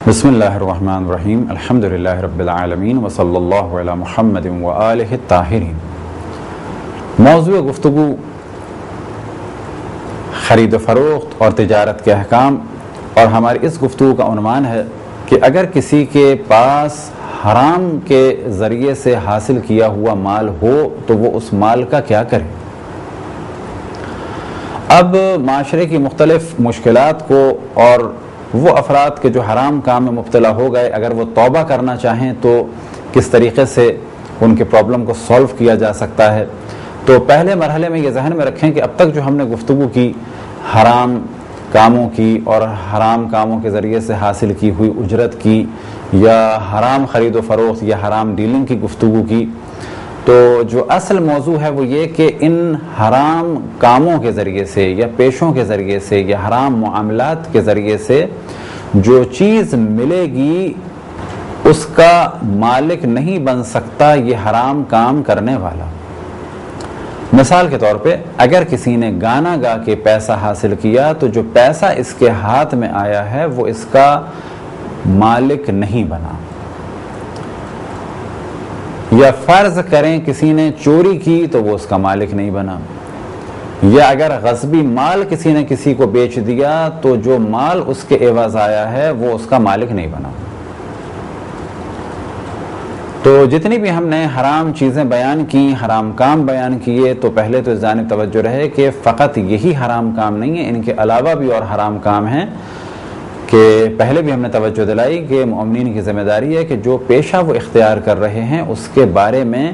بسم اللہ الرحمن الرحیم الحمد للہ رب العالمین وصلی اللہ علی محمد وآلہ الطاہرین۔ موضوع گفتگو خرید و فروخت اور تجارت کے احکام، اور ہماری اس گفتگو کا عنوان ہے کہ اگر کسی کے پاس حرام کے ذریعے سے حاصل کیا ہوا مال ہو تو وہ اس مال کا کیا کرے۔ اب معاشرے کی مختلف مشکلات کو اور وہ افراد کے جو حرام کام میں مبتلا ہو گئے، اگر وہ توبہ کرنا چاہیں تو کس طریقے سے ان کے پرابلم کو سولو کیا جا سکتا ہے۔ تو پہلے مرحلے میں یہ ذہن میں رکھیں کہ اب تک جو ہم نے گفتگو کی حرام کاموں کی اور حرام کاموں کے ذریعے سے حاصل کی ہوئی اجرت کی، یا حرام خرید و فروخت یا حرام ڈیلنگ کی گفتگو کی، تو جو اصل موضوع ہے وہ یہ کہ ان حرام کاموں کے ذریعے سے یا پیشوں کے ذریعے سے یا حرام معاملات کے ذریعے سے جو چیز ملے گی اس کا مالک نہیں بن سکتا یہ حرام کام کرنے والا۔ مثال کے طور پہ اگر کسی نے گانا گا کے پیسہ حاصل کیا تو جو پیسہ اس کے ہاتھ میں آیا ہے وہ اس کا مالک نہیں بنا۔ یا فرض کریں کسی نے چوری کی تو وہ اس کا مالک نہیں بنا، یا اگر غصبی مال کسی نے کسی کو بیچ دیا تو جو مال اس کے عوض آیا ہے وہ اس کا مالک نہیں بنا۔ تو جتنی بھی ہم نے حرام چیزیں بیان کی، حرام کام بیان کیے، تو پہلے تو اس جانب توجہ رہے کہ فقط یہی حرام کام نہیں ہے، ان کے علاوہ بھی اور حرام کام ہیں، کہ پہلے بھی ہم نے توجہ دلائی کہ مومنین کی ذمہ داری ہے کہ جو پیشہ وہ اختیار کر رہے ہیں اس کے بارے میں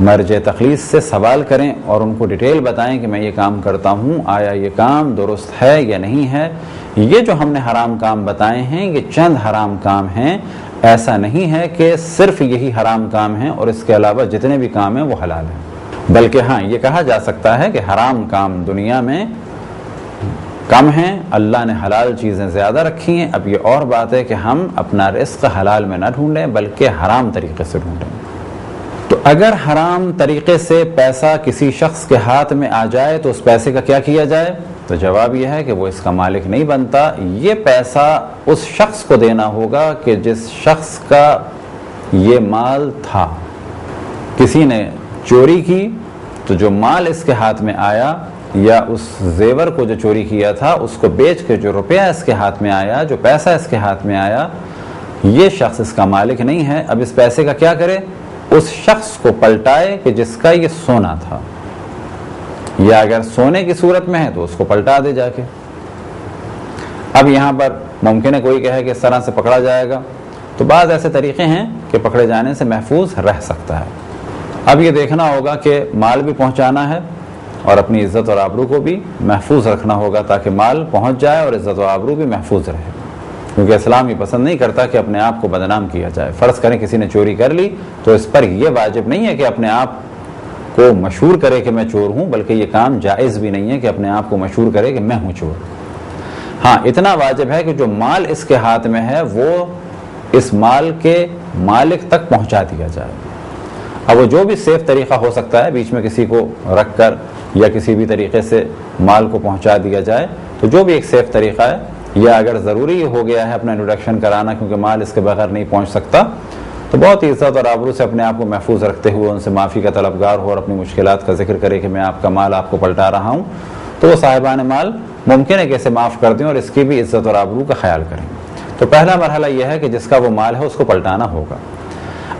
مرجع تخلیص سے سوال کریں اور ان کو ڈیٹیل بتائیں کہ میں یہ کام کرتا ہوں، آیا یہ کام درست ہے یا نہیں ہے۔ یہ جو ہم نے حرام کام بتائے ہیں یہ چند حرام کام ہیں، ایسا نہیں ہے کہ صرف یہی حرام کام ہیں اور اس کے علاوہ جتنے بھی کام ہیں وہ حلال ہیں، بلکہ ہاں یہ کہا جا سکتا ہے کہ حرام کام دنیا میں کم ہیں، اللہ نے حلال چیزیں زیادہ رکھی ہیں۔ اب یہ اور بات ہے کہ ہم اپنا رزق حلال میں نہ ڈھونڈیں بلکہ حرام طریقے سے ڈھونڈیں۔ تو اگر حرام طریقے سے پیسہ کسی شخص کے ہاتھ میں آ جائے تو اس پیسے کا کیا کیا جائے؟ تو جواب یہ ہے کہ وہ اس کا مالک نہیں بنتا، یہ پیسہ اس شخص کو دینا ہوگا کہ جس شخص کا یہ مال تھا۔ کسی نے چوری کی تو جو مال اس کے ہاتھ میں آیا یا اس زیور کو جو چوری کیا تھا اس کو بیچ کے جو روپیہ اس کے ہاتھ میں آیا، جو پیسہ اس کے ہاتھ میں آیا، یہ شخص اس کا مالک نہیں ہے۔ اب اس پیسے کا کیا کرے؟ اس شخص کو پلٹائے کہ جس کا یہ سونا تھا، یا اگر سونے کی صورت میں ہے تو اس کو پلٹا دے جا کے۔ اب یہاں پر ممکن ہے کوئی کہے کہ اس طرح سے پکڑا جائے گا، تو بعض ایسے طریقے ہیں کہ پکڑے جانے سے محفوظ رہ سکتا ہے۔ اب یہ دیکھنا ہوگا کہ مال بھی پہنچانا ہے اور اپنی عزت اور آبرو کو بھی محفوظ رکھنا ہوگا تاکہ مال پہنچ جائے اور عزت و آبرو بھی محفوظ رہے، کیونکہ اسلام یہ پسند نہیں کرتا کہ اپنے آپ کو بدنام کیا جائے۔ فرض کریں کسی نے چوری کر لی تو اس پر یہ واجب نہیں ہے کہ اپنے آپ کو مشہور کرے کہ میں چور ہوں، بلکہ یہ کام جائز بھی نہیں ہے کہ اپنے آپ کو مشہور کرے کہ میں ہوں چور۔ ہاں اتنا واجب ہے کہ جو مال اس کے ہاتھ میں ہے وہ اس مال کے مالک تک پہنچا دیا جائے۔ اب وہ جو بھی سیف طریقہ ہو سکتا ہے، بیچ میں کسی کو رکھ کر یا کسی بھی طریقے سے مال کو پہنچا دیا جائے، تو جو بھی ایک سیف طریقہ ہے، یا اگر ضروری ہو گیا ہے اپنا انٹروڈکشن کرانا کیونکہ مال اس کے بغیر نہیں پہنچ سکتا، تو بہت ہی عزت اور آبرو سے اپنے آپ کو محفوظ رکھتے ہوئے ان سے معافی کا طلبگار ہو اور اپنی مشکلات کا ذکر کرے کہ میں آپ کا مال آپ کو پلٹا رہا ہوں، تو وہ صاحبان مال ممکن ہے کہ اسے معاف کر دیں اور اس کی بھی عزت اور آبرو کا خیال کریں۔ تو پہلا مرحلہ یہ ہے کہ جس کا وہ مال ہے اس کو پلٹانا ہوگا۔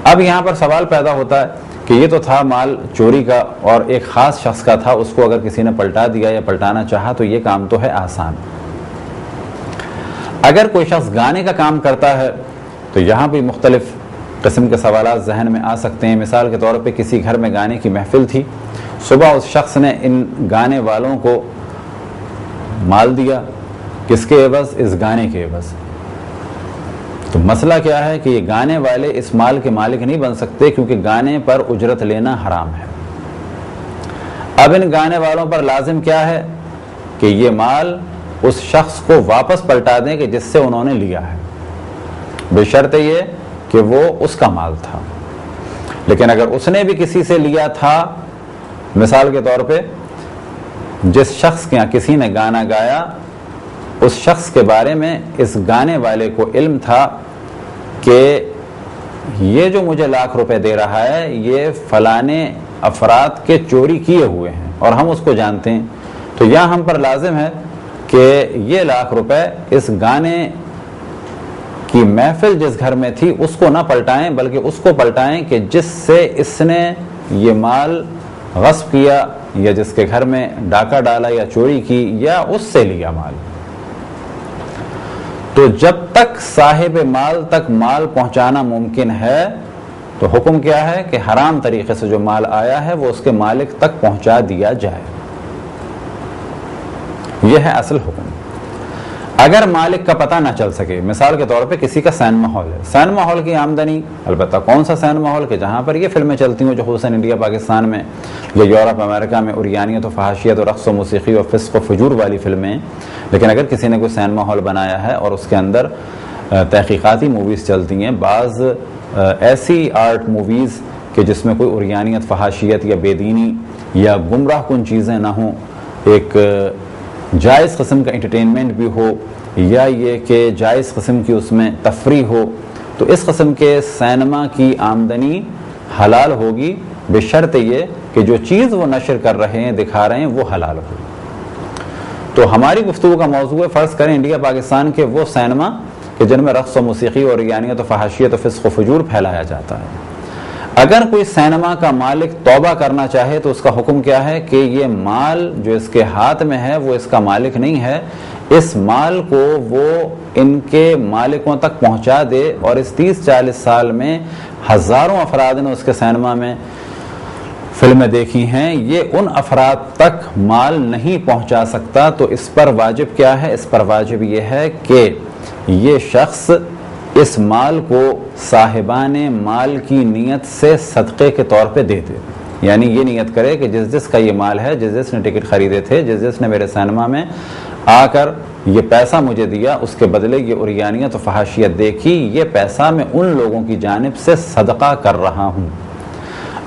اب یہاں پر سوال پیدا ہوتا ہے کہ یہ تو تھا مال چوری کا اور ایک خاص شخص کا تھا، اس کو اگر کسی نے پلٹا دیا یا پلٹانا چاہا تو یہ کام تو ہے آسان۔ اگر کوئی شخص گانے کا کام کرتا ہے تو یہاں بھی مختلف قسم کے سوالات ذہن میں آ سکتے ہیں۔ مثال کے طور پہ کسی گھر میں گانے کی محفل تھی، صبح اس شخص نے ان گانے والوں کو مال دیا، کس کے عوض؟ اس گانے کے عوض۔ تو مسئلہ کیا ہے کہ یہ گانے والے اس مال کے مالک نہیں بن سکتے کیونکہ گانے پر اجرت لینا حرام ہے۔ اب ان گانے والوں پر لازم کیا ہے کہ یہ مال اس شخص کو واپس پلٹا دیں کہ جس سے انہوں نے لیا ہے، بشرط یہ کہ وہ اس کا مال تھا۔ لیکن اگر اس نے بھی کسی سے لیا تھا، مثال کے طور پہ جس شخص کے یہاں کسی نے گانا گایا اس شخص کے بارے میں اس گانے والے کو علم تھا کہ یہ جو مجھے لاکھ روپے دے رہا ہے یہ فلانے افراد کے چوری کیے ہوئے ہیں اور ہم اس کو جانتے ہیں، تو یہاں ہم پر لازم ہے کہ یہ لاکھ روپے اس گانے کی محفل جس گھر میں تھی اس کو نہ پلٹائیں، بلکہ اس کو پلٹائیں کہ جس سے اس نے یہ مال غصب کیا یا جس کے گھر میں ڈاکہ ڈالا یا چوری کی یا اس سے لیا مال۔ تو جب تک صاحب مال تک مال پہنچانا ممکن ہے تو حکم کیا ہے کہ حرام طریقے سے جو مال آیا ہے وہ اس کے مالک تک پہنچا دیا جائے۔ یہ ہے اصل حکم۔ اگر مالک کا پتہ نہ چل سکے، مثال کے طور پہ کسی کا سینما ہال ہے، سینما ہال کی آمدنی، البتہ کون سا سینما ہال کہ جہاں پر یہ فلمیں چلتی ہوں جو خصوصاً انڈیا پاکستان میں یا یورپ امریکہ میں عریانیت و فحاشیت و رقص و موسیقی و فسق و فجور والی فلمیں، لیکن اگر کسی نے کوئی سینما ہال بنایا ہے اور اس کے اندر تحقیقاتی موویز چلتی ہیں، بعض ایسی آرٹ موویز کہ جس میں کوئی عریانیت، فحاشیت یا بے دینی یا گمراہ کن چیزیں نہ ہوں، ایک جائز قسم کا انٹرٹینمنٹ بھی ہو یا یہ کہ جائز قسم کی اس میں تفریح ہو، تو اس قسم کے سینما کی آمدنی حلال ہوگی بشرط یہ کہ جو چیز وہ نشر کر رہے ہیں، دکھا رہے ہیں، وہ حلال ہو۔ تو ہماری گفتگو کا موضوع ہے، فرض کریں انڈیا پاکستان کے وہ سینما کہ جن میں رقص و موسیقی اور عریانیت و فحاشیت و فسق و فجور پھیلایا جاتا ہے۔ اگر کوئی سینما کا مالک توبہ کرنا چاہے تو اس کا حکم کیا ہے کہ یہ مال جو اس کے ہاتھ میں ہے وہ اس کا مالک نہیں ہے، اس مال کو وہ ان کے مالکوں تک پہنچا دے، اور اس 30-40 سال میں ہزاروں افراد نے اس کے سینما میں فلمیں دیکھی ہیں، یہ ان افراد تک مال نہیں پہنچا سکتا، تو اس پر واجب کیا ہے؟ اس پر واجب یہ ہے کہ یہ شخص اس مال کو صاحبان مال کی نیت سے صدقے کے طور پہ دے دے، یعنی یہ نیت کرے کہ جس جس کا یہ مال ہے، جس جس نے ٹکٹ خریدے تھے، جس جس نے میرے سینما میں آ کر یہ پیسہ مجھے دیا، اس کے بدلے یہ عریانیت و فحاشیت دیکھی، یہ پیسہ میں ان لوگوں کی جانب سے صدقہ کر رہا ہوں۔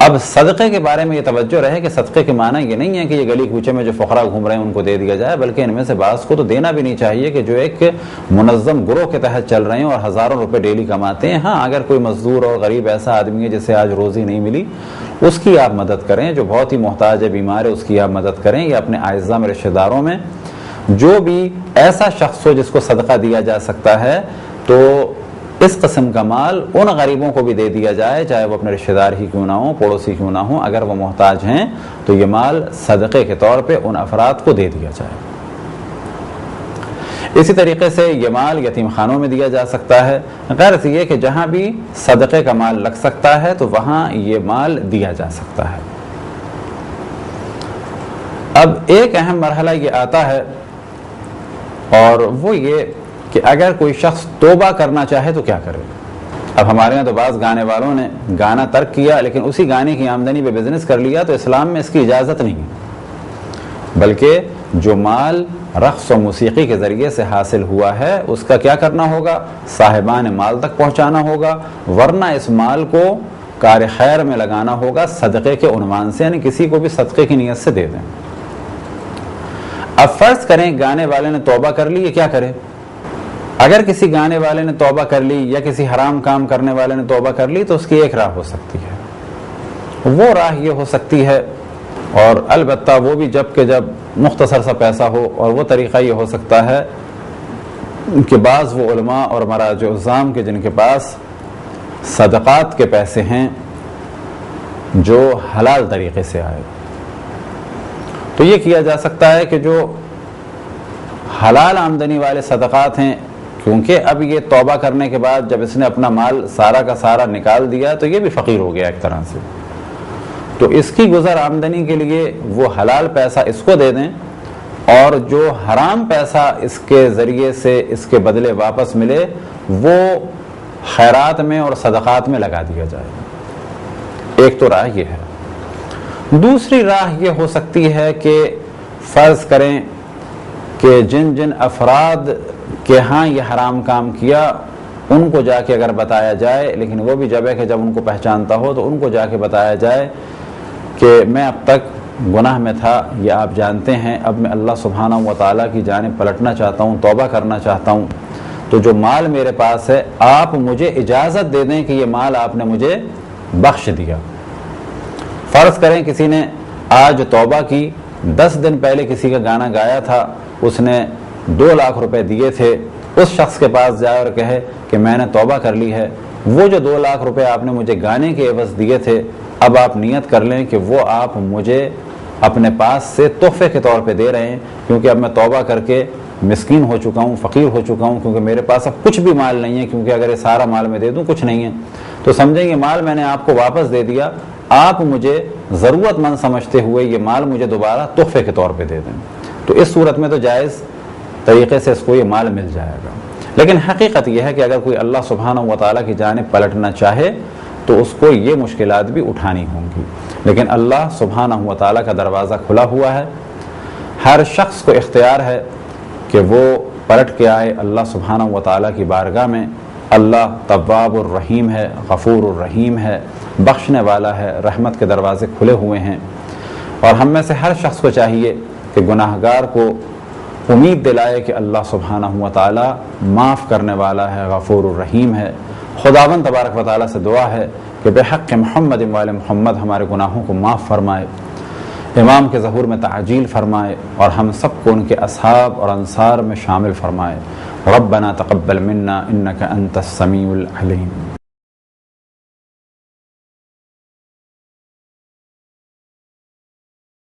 اب صدقے کے بارے میں یہ توجہ رہے کہ صدقے کے معنی یہ نہیں ہے کہ یہ گلی کوچے میں جو فقراء گھوم رہے ہیں ان کو دے دیا جائے، بلکہ ان میں سے بعض کو تو دینا بھی نہیں چاہیے کہ جو ایک منظم گروہ کے تحت چل رہے ہیں اور ہزاروں روپے ڈیلی کماتے ہیں۔ ہاں، اگر کوئی مزدور اور غریب ایسا آدمی ہے جسے آج روزی نہیں ملی، اس کی آپ مدد کریں، جو بہت ہی محتاج ہے، بیمار ہے، اس کی آپ مدد کریں، یا اپنے اعزاء میں، رشتہ داروں میں جو بھی ایسا شخص ہو جس کو صدقہ دیا جا سکتا ہے، تو اس قسم کا مال ان غریبوں کو بھی دے دیا جائے، چاہے وہ اپنے رشتہ دار ہی کیوں نہ ہوں، پڑوسی کیوں نہ ہوں، اگر وہ محتاج ہیں تو یہ مال صدقے کے طور پہ ان افراد کو دے دیا جائے۔ اسی طریقے سے یہ مال یتیم خانوں میں دیا جا سکتا ہے، غرض یہ کہ جہاں بھی صدقے کا مال لگ سکتا ہے تو وہاں یہ مال دیا جا سکتا ہے۔ اب ایک اہم مرحلہ یہ آتا ہے اور وہ یہ کہ اگر کوئی شخص توبہ کرنا چاہے تو کیا کرے۔ اب ہمارے یہاں تو بعض گانے والوں نے گانا ترک کیا لیکن اسی گانے کی آمدنی پہ بزنس کر لیا، تو اسلام میں اس کی اجازت نہیں، بلکہ جو مال رقص و موسیقی کے ذریعے سے حاصل ہوا ہے اس کا کیا کرنا ہوگا؟ صاحبان مال تک پہنچانا ہوگا، ورنہ اس مال کو کار خیر میں لگانا ہوگا صدقے کے عنوان سے، یعنی کسی کو بھی صدقے کی نیت سے دے دیں۔ اب فرض کریں گانے والے نے توبہ کر لی، یہ کیا کرے؟ اگر کسی گانے والے نے توبہ کر لی یا کسی حرام کام کرنے والے نے توبہ کر لی تو اس کی ایک راہ ہو سکتی ہے، وہ راہ یہ ہو سکتی ہے، اور البتہ وہ بھی جب مختصر سا پیسہ ہو، اور وہ طریقہ یہ ہو سکتا ہے کہ بعض وہ علماء اور مراجع عظام کے جن کے پاس صدقات کے پیسے ہیں جو حلال طریقے سے آئے، تو یہ کیا جا سکتا ہے کہ جو حلال آمدنی والے صدقات ہیں، کیونکہ اب یہ توبہ کرنے کے بعد جب اس نے اپنا مال سارا کا سارا نکال دیا تو یہ بھی فقیر ہو گیا ایک طرح سے، تو اس کی گزر آمدنی کے لیے وہ حلال پیسہ اس کو دے دیں، اور جو حرام پیسہ اس کے ذریعے سے اس کے بدلے واپس ملے وہ خیرات میں اور صدقات میں لگا دیا جائے۔ ایک تو راہ یہ ہے۔ دوسری راہ یہ ہو سکتی ہے کہ فرض کریں کہ جن جن افراد کہ ہاں یہ حرام کام کیا ان کو جا کے اگر بتایا جائے، لیکن وہ بھی جب ہے کہ جب ان کو پہچانتا ہو تو ان کو جا کے بتایا جائے کہ میں اب تک گناہ میں تھا یہ آپ جانتے ہیں، اب میں اللہ سبحانہ و تعالیٰ کی جانب پلٹنا چاہتا ہوں، توبہ کرنا چاہتا ہوں، تو جو مال میرے پاس ہے آپ مجھے اجازت دے دیں کہ یہ مال آپ نے مجھے بخش دیا۔ فرض کریں کسی نے آج توبہ کی، 10 دن پہلے کسی کا گانا گایا تھا، اس نے 2 لاکھ روپے دیے تھے، اس شخص کے پاس جائے اور کہے کہ میں نے توبہ کر لی ہے، وہ جو 2 لاکھ روپے آپ نے مجھے گانے کے عوض دیے تھے، اب آپ نیت کر لیں کہ وہ آپ مجھے اپنے پاس سے تحفے کے طور پہ دے رہے ہیں، کیونکہ اب میں توبہ کر کے مسکین ہو چکا ہوں، فقیر ہو چکا ہوں، کیونکہ میرے پاس اب کچھ بھی مال نہیں ہے، کیونکہ اگر یہ سارا مال میں دے دوں کچھ نہیں ہے، تو سمجھیں یہ مال میں نے آپ کو واپس دے دیا، آپ مجھے ضرورت مند سمجھتے ہوئے یہ مال مجھے دوبارہ تحفے کے طور پہ دے دیں، تو اس صورت میں تو جائز طریقے سے اس کو یہ مال مل جائے گا۔ لیکن حقیقت یہ ہے کہ اگر کوئی اللہ سبحانہ و تعالیٰ کی جانب پلٹنا چاہے تو اس کو یہ مشکلات بھی اٹھانی ہوں گی، لیکن اللہ سبحانہ و تعالیٰ کا دروازہ کھلا ہوا ہے، ہر شخص کو اختیار ہے کہ وہ پلٹ کے آئے اللہ سبحانہ و تعالیٰ کی بارگاہ میں۔ اللہ تواب الرحیم ہے، غفور الرحیم ہے، بخشنے والا ہے، رحمت کے دروازے کھلے ہوئے ہیں، اور ہم میں سے ہر شخص کو چاہیے کہ گناہ گار کو امید دلائے کہ اللہ سبحانہ و تعالیٰ معاف کرنے والا ہے، غفور الرحیم ہے۔ خداوند تبارک و تعالیٰ سے دعا ہے کہ بحق محمد وآل محمد ہمارے گناہوں کو معاف فرمائے، امام کے ظہور میں تعجیل فرمائے، اور ہم سب کو ان کے اصحاب اور انصار میں شامل فرمائے۔ ربنا تقبل منا انک انت السمیع العلیم۔